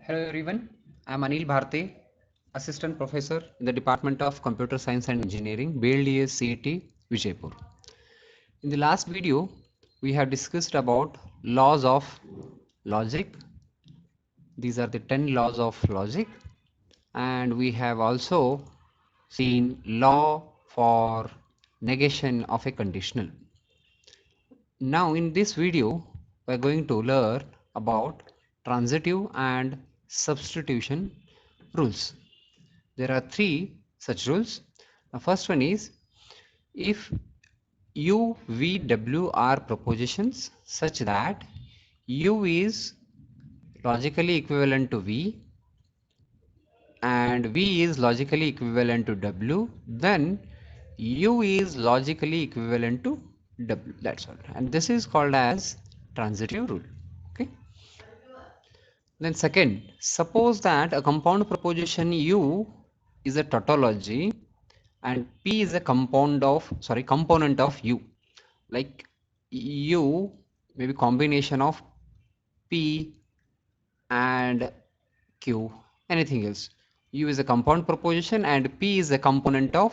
Hello everyone, I am Anil Bharti, Assistant Professor in the Department of Computer Science and Engineering, BLDS CET, Vijaypur. In the last video, we have discussed about laws of logic. These are the 10 laws of logic, and we have also seen law for negation of a conditional. Now in this video, we are going to learn about transitive and substitution rules. There are three such rules. The first one is if U, V, W are propositions such that U is logically equivalent to V and V is logically equivalent to W, then U is logically equivalent to W. That's all. And this is called as transitive rule. Okay. Then second, suppose that a compound proposition U is a tautology and P is a component of U, like U may be combination of P and Q, anything else. U is a compound proposition and P is a component of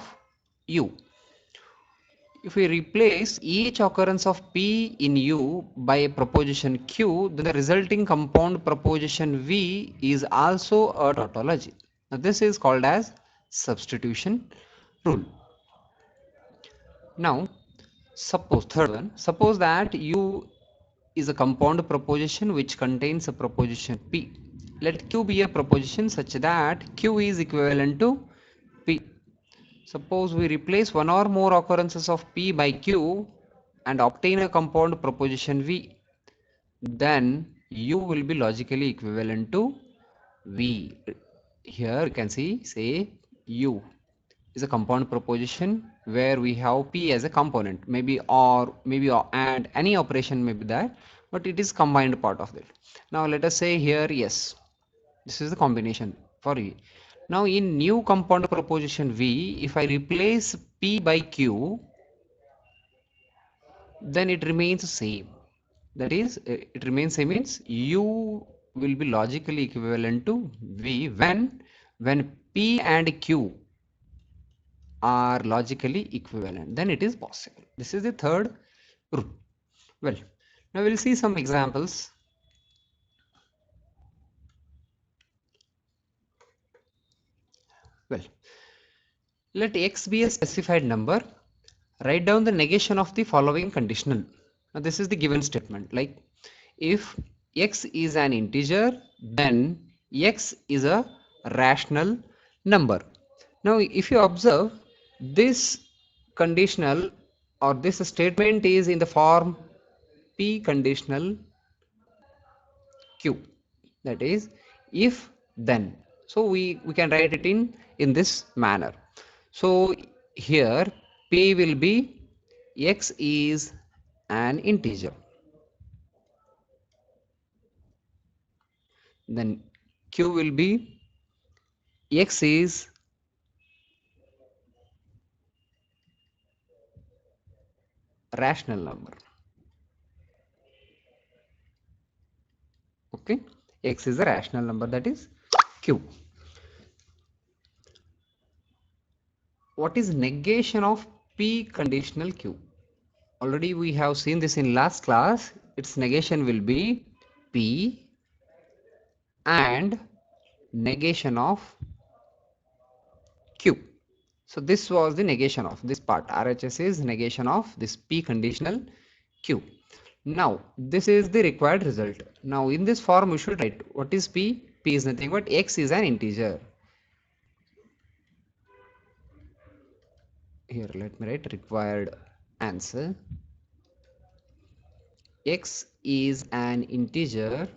U. If we replace each occurrence of P in U by a proposition Q, then the resulting compound proposition V is also a tautology. Now this is called as substitution rule. Now third one, suppose that U is a compound proposition which contains a proposition P. Let Q be a proposition such that Q is equivalent to P. Suppose we replace one or more occurrences of P by Q and obtain a compound proposition V, then U will be logically equivalent to V. Here you can say U is a compound proposition where we have P as a component, maybe and any operation may be there, but it is combined part of it. Now let us say here yes, this is the combination for V. Now in new compound proposition V, if I replace P by Q, then it remains same. That is, it remains same means U will be logically equivalent to V when P and Q are logically equivalent, then it is possible. This is the third rule. Well, now we'll see some examples. Well, let X be a specified number. Write down the negation of the following conditional. Now this is the given statement, like if X is an integer, then X is a rational number. Now if you observe, this conditional or this statement is in the form P conditional Q, that is if then. So we can write it in this manner. So here P will be X is an integer, then Q will be X is rational number. Okay, X is a rational number, that is Q. What is negation of P conditional Q? Already we have seen this in last class. Its negation will be P and negation of Q. So this was the negation of this part. RHS is negation of this P conditional Q. Now this is the required result. Now in this form we should write what is P. P is nothing but X is an integer. Here let me write required answer. X is an integer.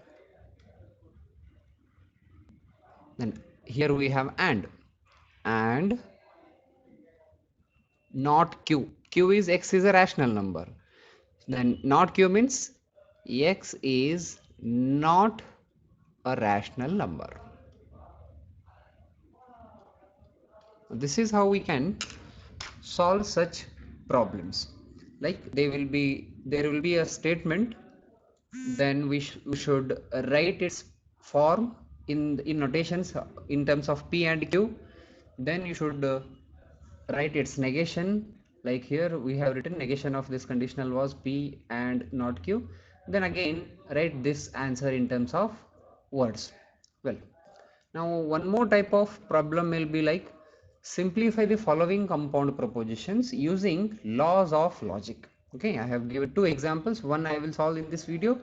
Then here we have and not Q. Q is X is a rational number. Then not Q means X is not a rational number. This is how we can solve such problems. Like there will be a statement, then we should write its form in notations in terms of P and Q, then you should write its negation. Like here we have written negation of this conditional was P and not Q. Then again write this answer in terms of words. Well, now one more type of problem will be like simplify the following compound propositions using laws of logic. Okay, I have given two examples. One I will solve in this video.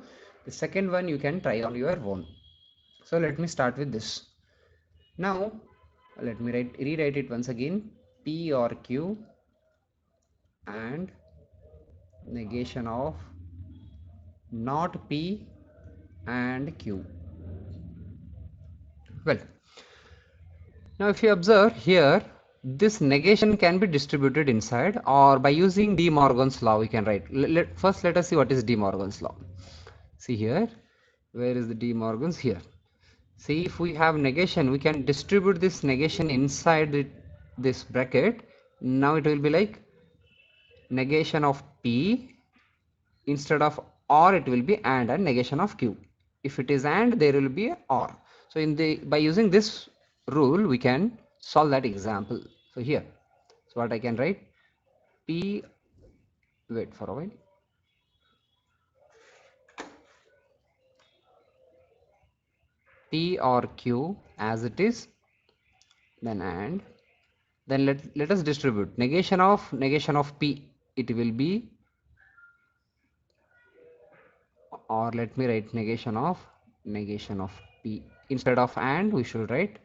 The second one you can try on your own. So let me start with this. Now let me rewrite it once again. P or Q and negation of not P and Q. Well, now if you observe here, this negation can be distributed inside, or by using De Morgan's law we can write. First let us see what is De Morgan's law. See here, where is the De Morgan's? Here. See, if we have negation, we can distribute this negation inside this bracket. Now it will be like negation of P, instead of or it will be and negation of Q. If it is and, there will be a or. So by using this rule we can solve that example. So here, so what I can write, P, wait for a while, P or Q as it is, then and, then let us distribute negation of P, it will be, or let me write negation of P, instead of and we should write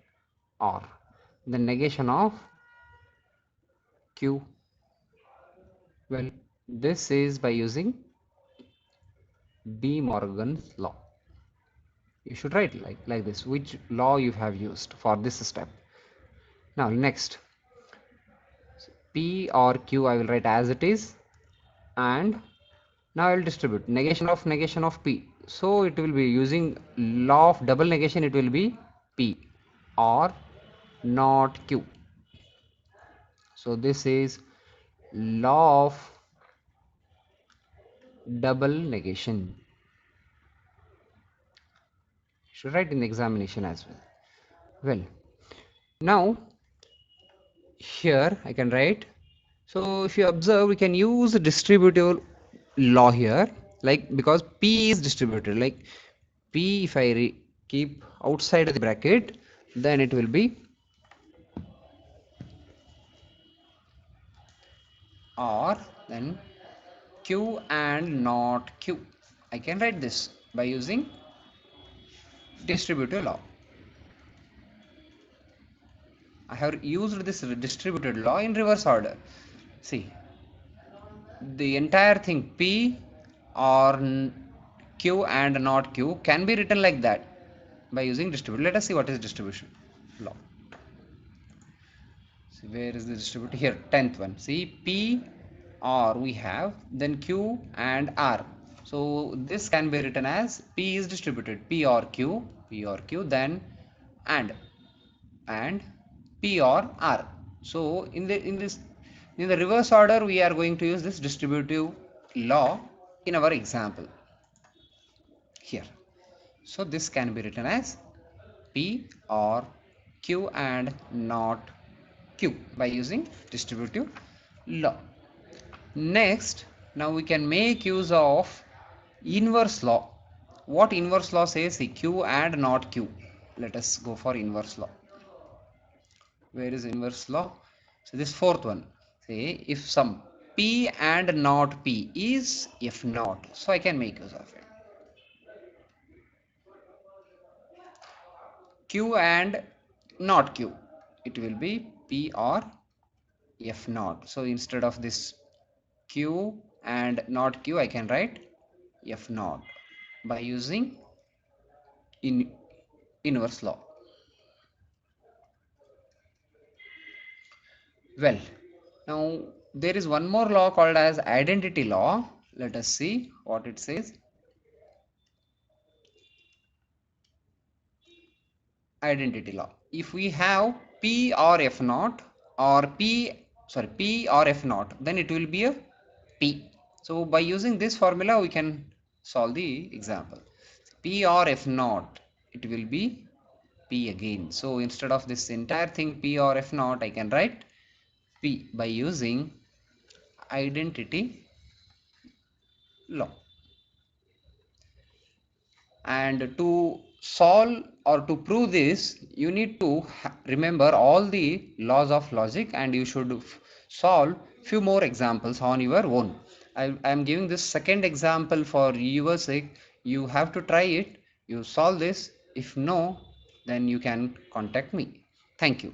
or. The negation of Q, well, this is by using De Morgan's law. You should write like this, which law you have used for this step. Now next, P or Q I will write as it is, and now I will distribute negation of P. So it will be using law of double negation, it will be P or not Q. So this is law of double negation. Should write in the examination as well. Well, now here I can write. So if you observe, we can use distributive law here, like because P is distributed, like P if I keep outside of the bracket, then it will be or, then Q and not Q. I can write this by using distributive law. I have used this distributed law in reverse order. See, the entire thing P or Q and not Q can be written like that by using distributive. Let us see what is distribution law. See, where is the distributive? Here, 10th one. See, P or we have, then Q and R. So this can be written as P is distributed, P or Q, then and P or R. So in the reverse order we are going to use this distributive law in our example here. So this can be written as P or Q and not Q by using distributive law. Next, now we can make use of inverse law. What inverse law says? See, Q and not Q. Let us go for inverse law. Where is inverse law? So this fourth one. Say if some P and not P is F naught. So I can make use of it. Q and not Q, it will be P or F naught. So instead of this Q and not Q, I can write F naught by using inverse law. Well, now there is one more law called as identity law. Let us see what it says. Identity law. If we have P or F naught or P or F naught, then it will be a P. So by using this formula we can solve the example. P or F naught, it will be P again. So instead of this entire thing P or F naught, I can write P by using identity law. And to solve or to prove this, you need to remember all the laws of logic, and you should solve few more examples on your own. I am giving this second example for your sake. You have to try it. You solve this. If no, then you can contact me. Thank you.